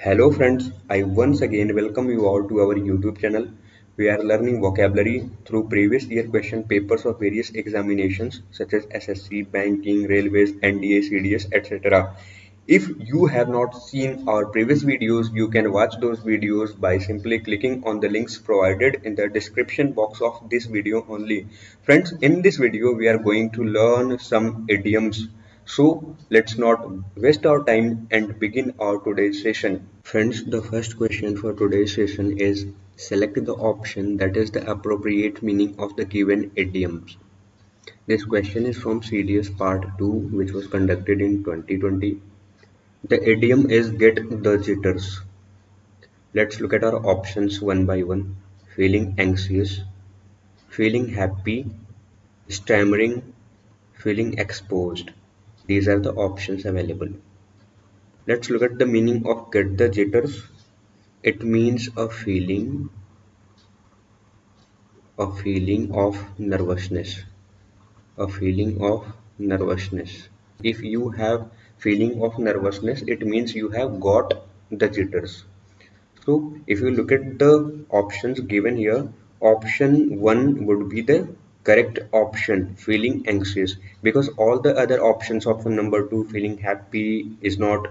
Hello friends, I once again welcome you all to our YouTube channel. We are learning vocabulary through previous year question papers of various examinations such as SSC, Banking, Railways, NDA, CDS, etc. If you have not seen our previous videos, you can watch those videos by simply clicking on the links provided in the description box of this video only. Friends, in this video we are going to learn some idioms. So let's not waste our time and begin our today's session. Friends, the first question for today's session is select the option that is the appropriate meaning of the given idioms. This question is from CDS Part 2 which was conducted in 2020. The idiom is get the jitters. Let's look at our options one by one. Feeling anxious, feeling happy, stammering, feeling exposed. These are the options available. Let's look at the meaning of get the jitters. It means a feeling of nervousness. A feeling of nervousness. If you have feeling of nervousness, it means you have got the jitters. So if you look at the options given here, option 1 would be the correct option, feeling anxious, because all the other options, option number 2, feeling happy, is not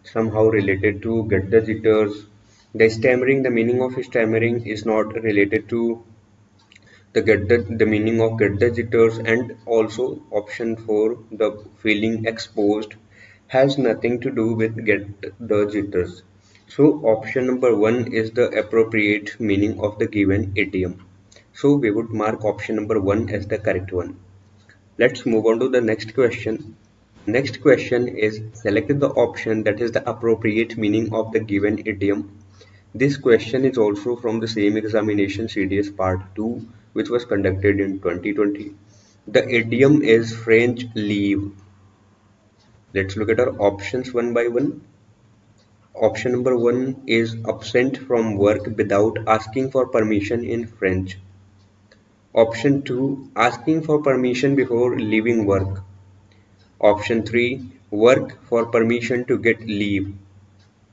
somehow related to get the jitters. The stammering, the meaning of stammering is not related to the meaning of get the jitters, and also option 4, the feeling exposed, has nothing to do with get the jitters. So option number 1 is the appropriate meaning of the given idiom. So we would mark option number 1 as the correct one. Let's move on to the next question. Next question is select the option that is the appropriate meaning of the given idiom. This question is also from the same examination CDS Part 2 which was conducted in 2020. The idiom is French leave. Let's look at our options one by one. Option number 1 is absent from work without asking for permission in French. Option 2, asking for permission before leaving work. Option 3, work for permission to get leave.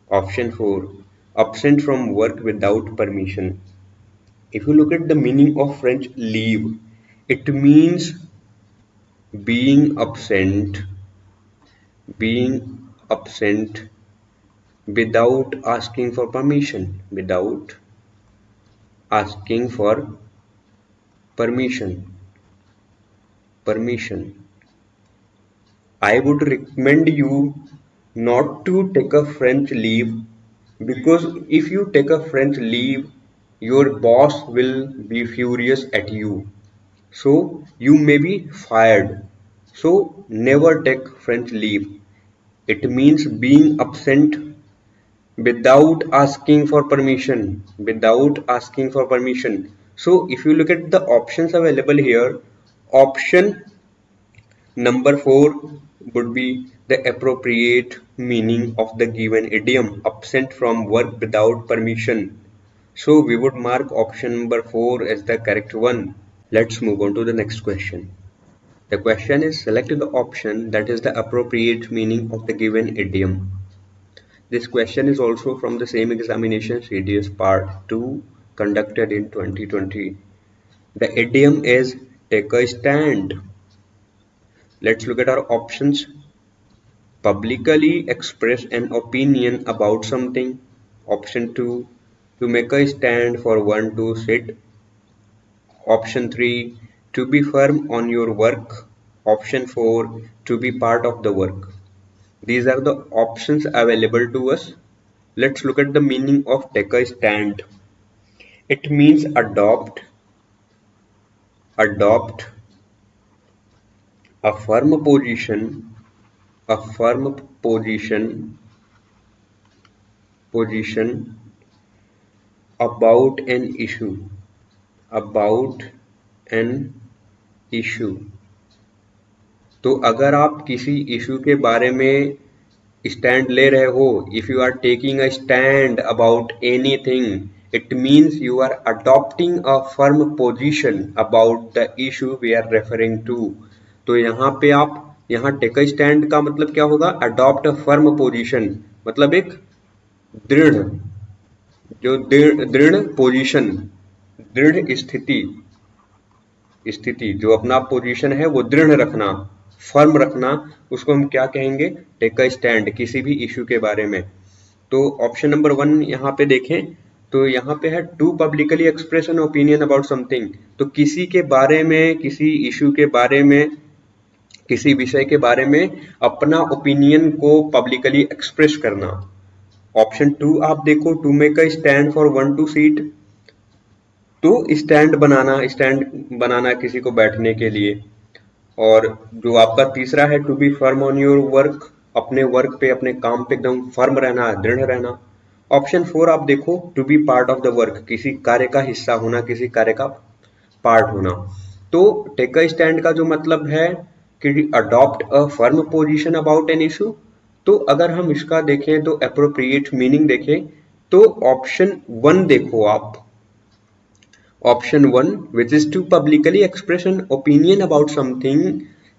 Option 4, absent from work without permission. If you look at the meaning of French leave, it means being absent, being absent without asking for permission, without asking for permission. I would recommend you not to take a French leave, because if you take a French leave, your boss will be furious at you. So you may be fired. So never take French leave. It means being absent without asking for permission. Without asking for permission. So if you look at the options available here, option number 4 would be the appropriate meaning of the given idiom, absent from work without permission. So we would mark option number 4 as the correct one. Let's move on to the next question. The question is select the option that is the appropriate meaning of the given idiom. This question is also from the same examination CDS Part 2 conducted in 2020. The idiom is take a stand. Let's look at our options. Publicly express an opinion about something. Option 2, to make a stand for one to sit. Option 3, to be firm on your work. Option 4, to be part of the work. These are the options available to us. Let's look at the meaning of take a stand. It means adopt a firm position, a firm position about an issue, about an issue. तो अगर आप किसी issue के बारे में stand ले रहे हो, if you are taking a stand about anything, it means you are adopting a firm position about the issue we are referring to. तो यहाँ पे यहाँ टेक अ स्टैंड का मतलब क्या होगा? अडॉप्ट अ फर्म पोजीशन, मतलब एक दृढ़, जो दृढ़ दृढ़ पोजीशन, दृढ़ स्थिति, स्थिति जो अपना पोजीशन है वो दृढ़ रखना, फर्म रखना, उसको हम क्या कहेंगे? टेक अ स्टैंड, किसी भी इश्यू के बारे में। तो ऑप्शन नंबर 1 यहाँ पे देखें तो यहाँ पे है to publicly express an opinion about something. तो किसी के बारे में, किसी इश्यू के बारे में, किसी विषय के बारे में अपना ओपिनियन को पब्लिकली एक्सप्रेस करना। ऑप्शन 2 आप देखो, to make a stand for one to sit, तो स्टैंड बनाना, स्टैंड बनाना किसी को बैठने के लिए। और जो आपका तीसरा है to be firm on your work, अपने वर्क पे, अपने काम पे एकदम फर्म रहना, दृढ़ रहना। ऑप्शन 4 आप देखो, to be part of the work, किसी कार्य का हिस्सा होना, किसी कार्य का पार्ट होना। तो टेक अ स्टैंड का जो मतलब है कि adopt a firm position about an issue. तो अगर हम इसका देखें तो अप्रोप्रिएट मीनिंग देखें तो ऑप्शन 1 देखो आप, option 1, which is to publicly express an opinion about something,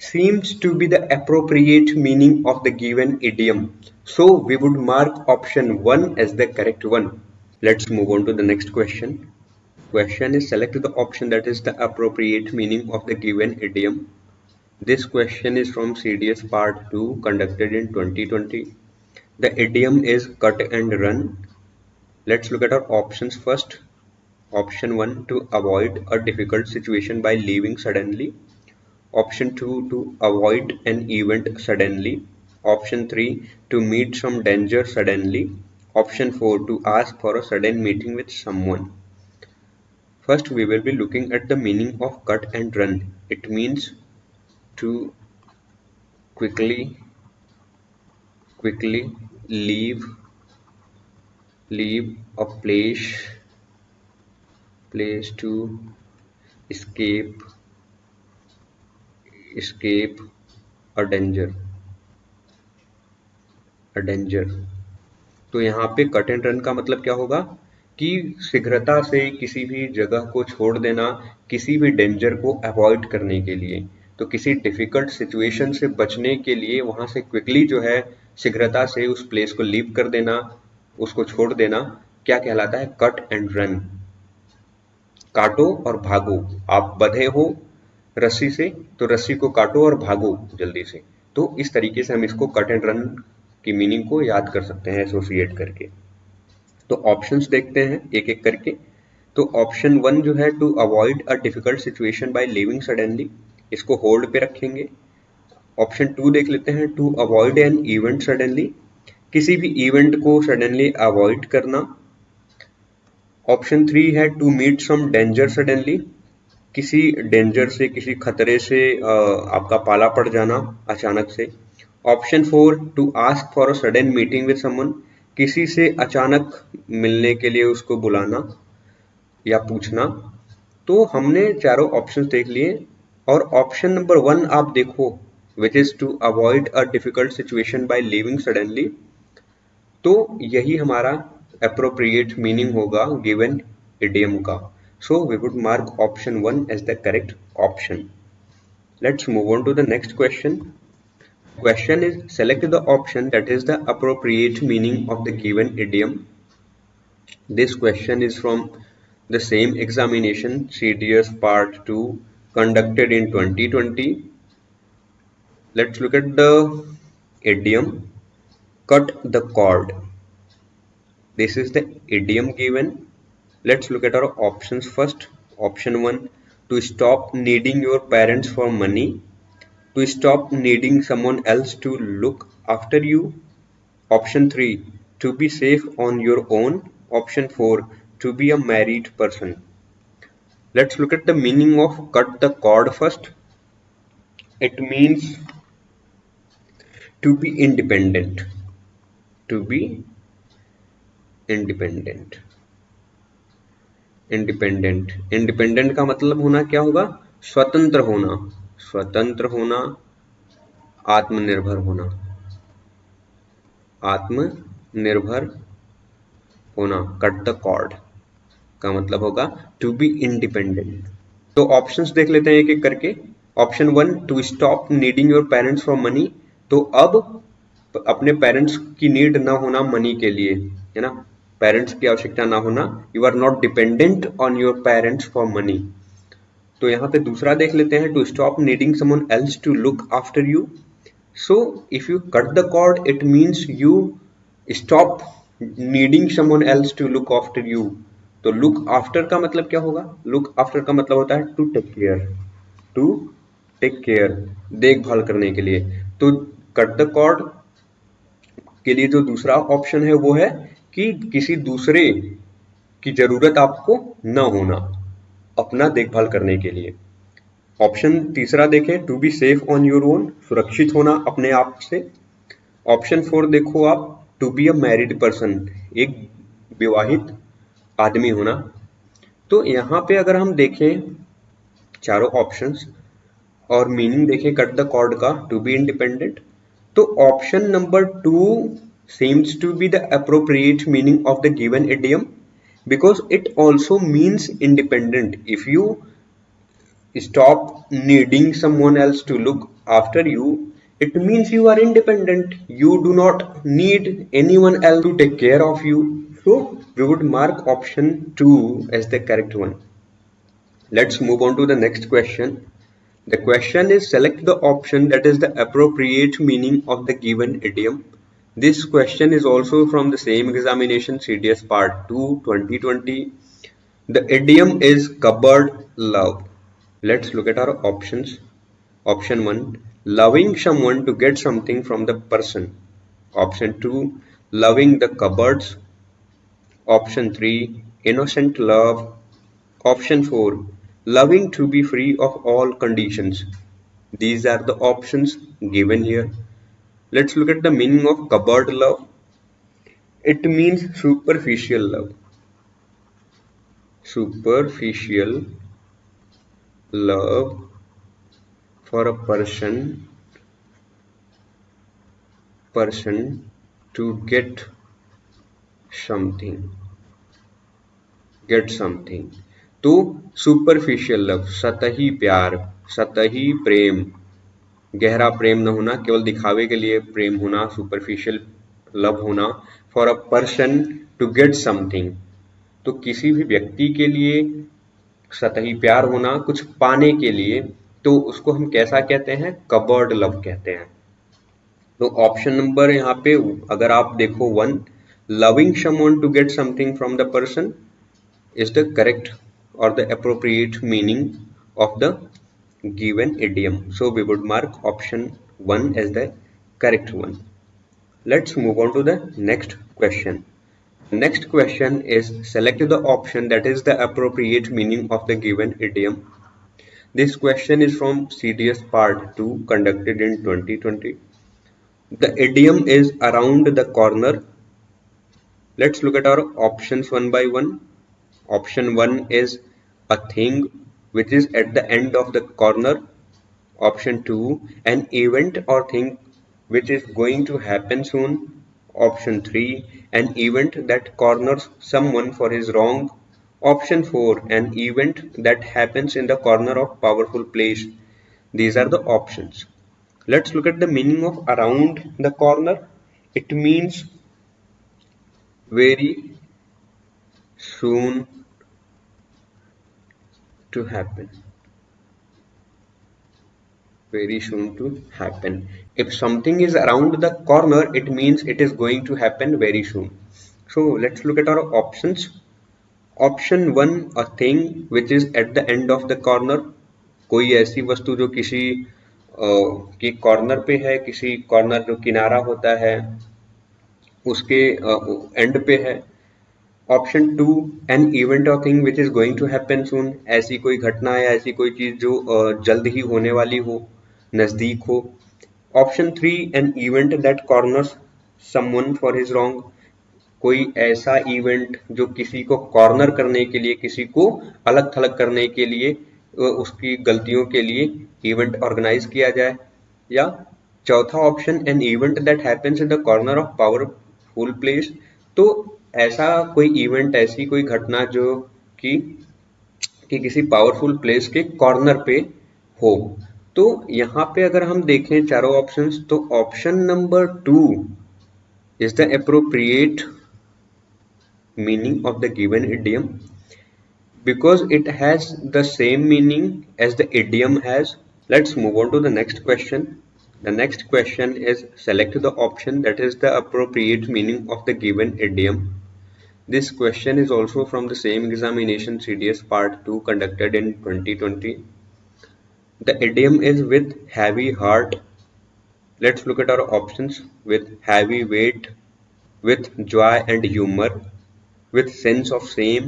seems to be the appropriate meaning of the given idiom. So we would mark option 1 as the correct one. Let's move on to the next question. Question is select the option that is the appropriate meaning of the given idiom. This question is from CDS Part 2 conducted in 2020. The idiom is cut and run. Let's look at our options first. Option 1, to avoid a difficult situation by leaving suddenly. Option 2, to avoid an event suddenly. Option 3, to meet some danger suddenly. Option 4, to ask for a sudden meeting with someone. First, we will be looking at the meaning of cut and run. It means to quickly leave a place to escape a danger. तो यहाँ पे cut and run का मतलब क्या होगा कि शीघ्रता से किसी भी जगह को छोड़ देना, किसी भी डेंजर को अवॉइड करने के लिए। तो किसी डिफिकल्ट सिचुएशन से बचने के लिए वहां से क्विकली जो है शीघ्रता से उस प्लेस को लीव कर देना, उसको छोड़ देना, क्या कहलाता है? Cut and run. काटो और भागो, आप बंधे हो रस्सी से तो रस्सी को काटो और भागो जल्दी से। तो इस तरीके से हम इसको कट एंड रन की मीनिंग को याद कर सकते हैं एसोसिएट करके। तो ऑप्शंस देखते हैं एक एक करके। तो ऑप्शन 1 जो है to avoid a difficult situation by leaving suddenly, इसको होल्ड पे रखेंगे। ऑप्शन 2 देख लेते हैं, to avoid an event suddenly, किसी भी इवेंट को सडनली अवॉइड करना। ऑप्शन 3 है to meet some danger suddenly, किसी डेंजर से, किसी खतरे से आपका पाला पड़ जाना अचानक से। Option 4 to ask for a sudden meeting with someone, किसी से अचानक मिलने के लिए उसको बुलाना या पूछना। तो हमने चारों ऑप्शंस देख लिए और ऑप्शन नंबर 1 आप देखो, which is to avoid a difficult situation by leaving suddenly, तो यही हमारा appropriate meaning होगा given idiom का। So we would mark option 1 as the correct option. Let's move on to the next question. Question is select the option that is the appropriate meaning of the given idiom. This question is from the same examination CDS Part 2 conducted in 2020. Let's look at the idiom cut the cord. This is the idiom given. Let's look at our options first. Option 1, to stop needing your parents for money, to stop needing someone else to look after you. Option 3, to be safe on your own. Option 4, to be a married person. Let's look at the meaning of cut the cord first. It means to be independent. To be independent. Independent का मतलब होना क्या होगा? स्वतंत्र होना, स्वतंत्र होना, आत्मनिर्भर होना, आत्मनिर्भर होना। कट द कॉर्ड का मतलब होगा टू बी इंडिपेंडेंट। तो ऑप्शंस देख लेते हैं एक एक करके। Option 1, to stop needing your parents for money, तो अब अपने पेरेंट्स की नीड ना होना मनी के लिए, है ना, पेरेंट्स की आवश्यकता ना होना, you are not dependent on your parents for money. तो यहाँ पे दूसरा देख लेते हैं, to stop needing someone else to look after you. So if you cut the cord, it means you stop needing someone else to look after you. तो look after का मतलब क्या होगा? Look after का मतलब होता है to take care, to take care, देखभाल करने के लिए। तो cut the cord के लिए जो दूसरा ऑप्शन है वो है कि किसी दूसरे की जरूरत आपको न होना अपना देखभाल करने के लिए। ऑप्शन तीसरा देखें, to be safe on your own, सुरक्षित होना अपने आप से। ऑप्शन 4 देखो आप, to be a married person, एक विवाहित आदमी होना। तो यहाँ पे अगर हम देखें चारों ऑप्शंस और मीनिंग देखें कट द कॉर्ड का, टू बी इंडिपेंडेंट, तो option number 2 seems to be the appropriate meaning of the given idiom because it also means independent. If you stop needing someone else to look after you, it means you are independent. You do not need anyone else to take care of you. So we would mark option 2 as the correct one. Let's move on to the next question. The question is, select the option that is the appropriate meaning of the given idiom. This question is also from the same examination, CDS Part 2 2020. The idiom is cupboard love. Let's look at our options. Option 1, loving someone to get something from the person. Option 2, loving the cupboards. Option 3, innocent love. Option 4, loving to be free of all conditions. These are the options given here. Let's look at the meaning of cupboard love. It means superficial love. Superficial love for a person to something get something। तो superficial love, सतही प्यार, सतही प्रेम, गहरा प्रेम न होना, केवल दिखावे के लिए प्रेम होना, सुपरफिशियल लव होना। For a person to get something, तो किसी भी व्यक्ति के लिए सतही प्यार होना कुछ पाने के लिए, तो उसको हम कैसा कहते हैं? कबर्ड लव कहते हैं। तो ऑप्शन नंबर यहाँ पे अगर आप देखो 1, loving someone to get something from the person is the correct or the appropriate meaning of the given idiom. So we would mark option 1 as the correct one. Let's move on to the next question. Next question is, select the option that is the appropriate meaning of the given idiom. This question is from CDS Part 2 conducted in 2020. The idiom is around the corner. Let's look at our options one by one. Option 1 is a thing which is at the end of the corner. Option 2, an event or thing which is going to happen soon. Option 3, an event that corners someone for his wrong. Option 4, an event that happens in the corner of powerful place. These are the options. Let's look at the meaning of around the corner. It means very soon to happen. Very soon to happen. If something is around the corner, it means it is going to happen very soon. So let's look at our options. Option 1, a thing which is at the end of the corner. कोई ऐसी वस्तु जो किसी की corner पे है, किसी corner जो किनारा होता है उसके एंड पे है। Option 2, an event or thing which is going to happen soon, ऐसी कोई घटना या ऐसी कोई चीज जो जल्द ही होने वाली हो, नजदीक हो। Option 3, an event that corners someone for his wrong, कोई ऐसा इवेंट जो किसी को कॉर्नर करने के लिए, किसी को अलग थलग करने के लिए, उसकी गलतियों के लिए इवेंट ऑर्गेनाइज किया जाए। या चौथा option, an event that happens in the corner of powerful place, तो ऐसा कोई इवेंट, ऐसी कोई घटना जो कि किसी पावरफुल प्लेस के कॉर्नर पे हो। तो यहाँ पे अगर हम देखें चारों ऑप्शंस, तो option number 2 is the appropriate meaning of the given idiom because it has the same meaning as the idiom has. Let's move on to the next question. The next question is select the option that is the appropriate meaning of the given idiom. This question is also from the same examination CDS Part 2 conducted in 2020. The idiom is with heavy heart. Let's look at our options: with heavy weight, with joy and humor, with sense of shame,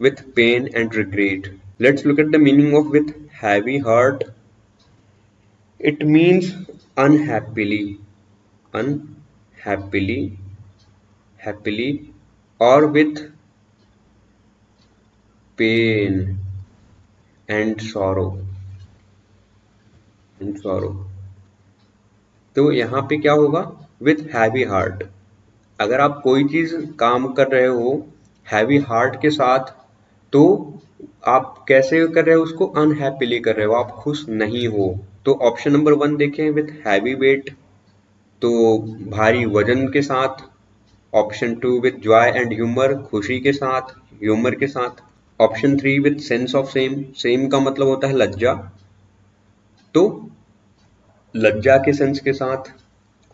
with pain and regret. Let's look at the meaning of with heavy heart. It means unhappily, unhappily, happily, or with pain and sorrow, and sorrow. तो यहाँ पे क्या होगा? With heavy heart. अगर आप कोई चीज काम कर रहे हो हैवी हार्ट के साथ, तो आप कैसे कर रहे हो उसको? अनहैप्पीली कर रहे हो, आप खुश नहीं हो। तो ऑप्शन नंबर 1 देखें, विथ हैवी वेट, तो भारी वजन के साथ। Option 2 with Joy and humour, खुशी के साथ, ह्यूमर के साथ। Option 3 with sense of same, same का मतलब होता है लज्जा, तो लज्जा के सेंस के साथ।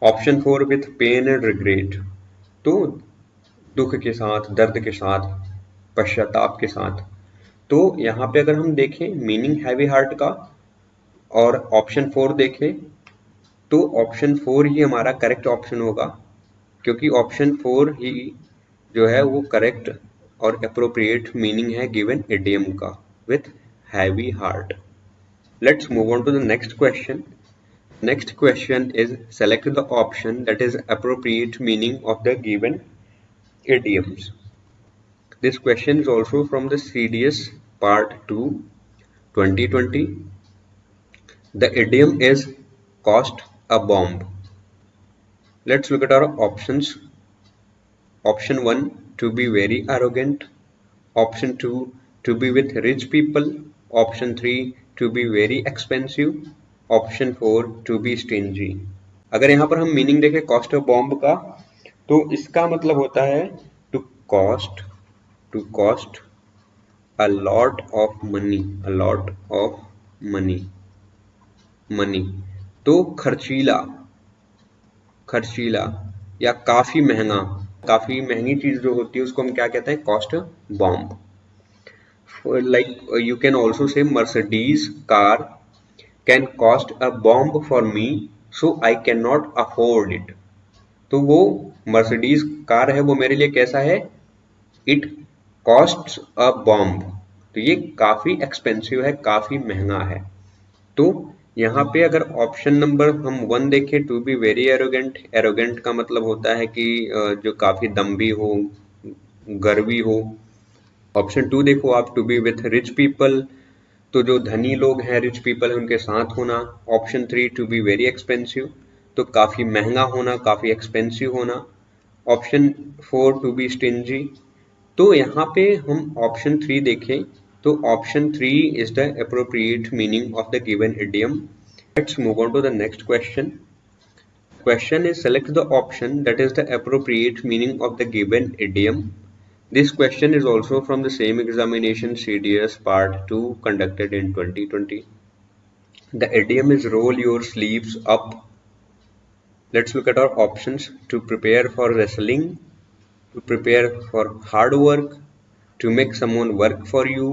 Option 4 with pain and regret, तो दुख के साथ, दर्द के साथ, पश्चाताप के साथ। तो यहाँ पे अगर हम देखें मीनिंग हैवी हार्ट का और ऑप्शन 4 देखें, तो ऑप्शन 4 ही हमारा करेक्ट ऑप्शन होगा, क्योंकि ऑप्शन 4 ही जो है वो करेक्ट और अप्रोप्रिएट मीनिंग है गिवन इडियम का, with heavy heart. Let's move on to the next question. Next question is select the option that is appropriate meaning of the given idioms. This question is also from the CDS Part 2 2020. The idiom is cost a bomb. Let's look at our options. Option 1 to be very arrogant. Option 2 to be with rich people. Option 3 to be very expensive. Option 4 to be stingy. अगर यहाँ पर हम meaning देखें cost of bomb का, तो इसका मतलब होता है to cost a lot of money, a lot of money, money, तो खर्चीला, खर्चीला या काफी महंगा, काफी महंगी चीज जो होती है उसको हम क्या कहते हैं? Cost bomb. Like you can also say Mercedes car can cost a bomb for me so I cannot afford it. तो वो मर्सिडीज कार है, वो मेरे लिए कैसा है? It costs a bomb, तो ये काफी एक्सपेंसिव है, काफी महंगा है। तो यहाँ पे अगर ऑप्शन नंबर हम 1 देखें, to be very arrogant, arrogant का मतलब होता है कि जो काफी दम्भी हो, गर्वी हो। ऑप्शन 2 देखो आप, to be with rich people, तो जो धनी लोग हैं, रिच पीपल, उनके साथ होना। Option 3 to be very expensive, तो काफी महंगा होना, काफी एक्सपेंसिव होना। Option 4 to be stingy. तो यहाँ पे हम ऑप्शन 3 देखें, तो option 3 is the appropriate meaning of the given idiom. Let's move on to the next question. Question is select the option that is the appropriate meaning of the given idiom. This question is also from the same examination CDS Part 2 conducted in 2020. The idiom is roll your sleeves up. Let's look at our options: to prepare for wrestling, to prepare for hard work, to make someone work for you.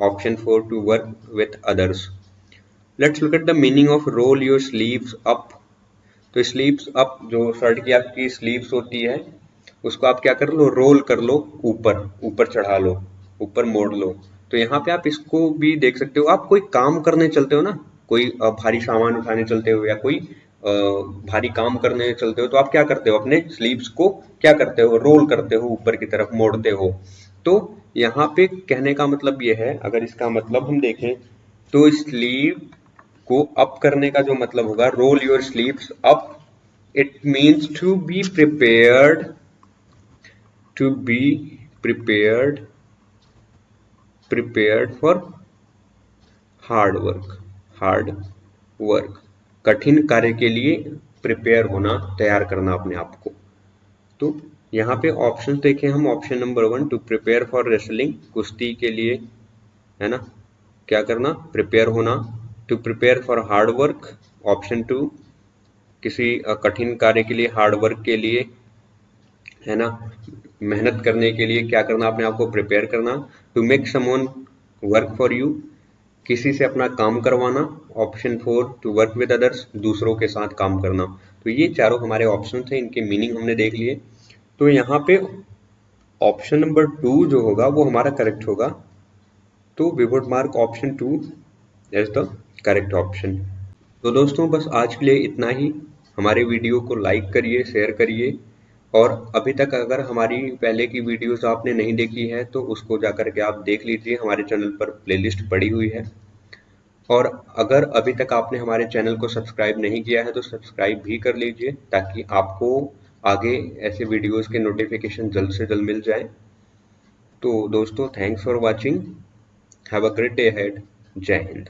Option 4 to work with others. Let's look at the meaning of roll your sleeves up. तो sleeves up, जो shirt की आपकी sleeves होती है उसको आप क्या कर लो? रोल कर लो, ऊपर ऊपर चढ़ा लो, ऊपर मोड़ लो। तो यहाँ पे आप इसको भी देख सकते हो, आप कोई काम करने चलते हो ना, कोई भारी सामान उठाने चलते हो या कोई भारी काम करने चलते हो, तो आप क्या करते हो? अपने स्लीव्स को क्या करते हो? रोल करते हो, ऊपर की तरफ मोड़ते हो। तो यहाँ पे कहने का मतलब ये है, अगर इसका मतलब हम देखें तो स्लीव को अप करने का जो मतलब होगा, roll your sleeves up, it means to be prepared, to be prepared for hard work, कठिन कार्य के लिए प्रिपेयर होना, तैयार करना अपने आप को। तो यहाँ पे ऑप्शन देखें हम, option number 1 to prepare for wrestling, कुश्ती के लिए, है ना, क्या करना, प्रिपेयर होना। To prepare for hard work, option 2 किसी कठिन कार्य के लिए, हार्ड वर्क के लिए, है ना, मेहनत करने के लिए क्या करना, अपने आप को प्रिपेयर करना। To make someone work for you, किसी से अपना काम करवाना। Option 4 to work with others, दूसरों के साथ काम करना। तो ये चारों हमारे ऑप्शन थे, इनके मीनिंग हमने देख लिए। तो यहाँ पे ऑप्शन नंबर 2 जो होगा वो हमारा करेक्ट होगा। तो we would mark option 2 as the correct option. तो दोस्तों बस आज के लिए इतना ही। हमारे वीडियो को लाइक करिए, शेयर करिए, और अभी तक अगर हमारी पहले की वीडियोस आपने नहीं देखी है तो उसको जाकर के आप देख लीजिए, हमारे चैनल पर प्लेलिस्ट पड़ी हुई है। और अगर अभी तक आपने हमारे चैनल को सब्सक्राइब नहीं किया है तो सब्सक्राइब भी कर लीजिए, ताकि आपको आगे ऐसे वीडियोस के नोटिफिकेशन जल्द से जल्द मिल जाए। तो दोस्तों thanks for watching, have a great day ahead, जय हिंद।